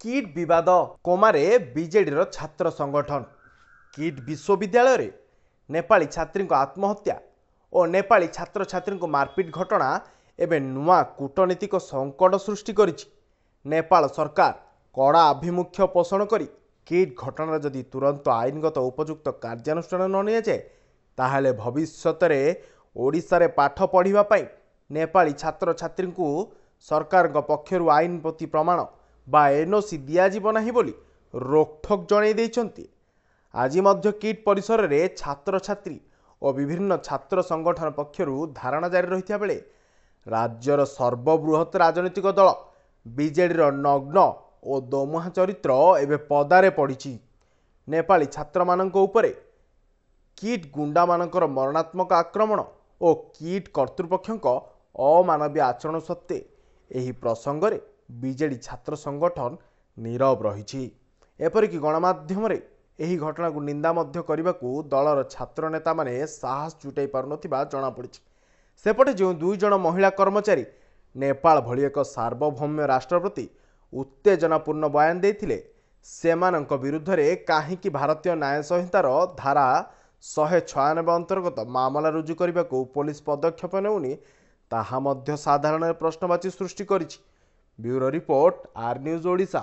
Kit विवाद कोमारे BJD छात्र संगठन किट विश्वविद्यालय नेपाली छात्री आत्महत्या और नेपाली छात्र छात्री मारपिट घटना एवं नुआ कूटनीतिक संकट सृष्टि करिछि। नेपाल सरकार कड़ा आभिमुख्य पोषण करी किट घटनार जदि तुरंत आईनगत उपयुक्त कार्यानुष्ठान न नियाजाए ताहले भविष्यत ओडिशा रे पाठ पढ़िबा पई नेपाली छात्र छात्री सरकार पक्षरु आईन प्रति प्रमाण बा एनओसी दियाजिब नाही बोली रोकठोक जणाई देइछन्ति। आज मध्य किट परिसर रे छात्र छात्री और विभिन्न छात्र संगठन पक्षरु धारणा जारी रहिता बेले राज्यर सर्वबृहत राजनीतिक दल बीजेडी नग्न और दोमुहा चरित्र एवं पदारे पड़ी। नेपाली छात्र मानक उपरे किट गुंडा मानकर मरणात्मक आक्रमण और किट कर्तृपक्षों अमानवीय आचरण सत्वे एही प्रसंगरे बीजेडी छात्र संगठन नीरव रही। एपरिक गणमाध्यम एही घटना को निंदा मध्य करने दलर छात्र नेता माने साहस जुटाई पारुनथिबा जणा पड़ी। सेपटे जो दुई जन महिला कर्मचारी नेपाल भली एक सार्वभौम्य राष्ट्र प्रति उत्तेजनापूर्ण बयान देथिले सेमानंक विरुद्ध रे काहींकि भारतीय न्याय संहितार धारा 196 अंतर्गत मामला रुजु करने को पुलिस पदक्षेप नेउनी ताहा मध्य साधारण प्रश्नवाची सृष्टि करिछि। Bureau report, R news Odisha.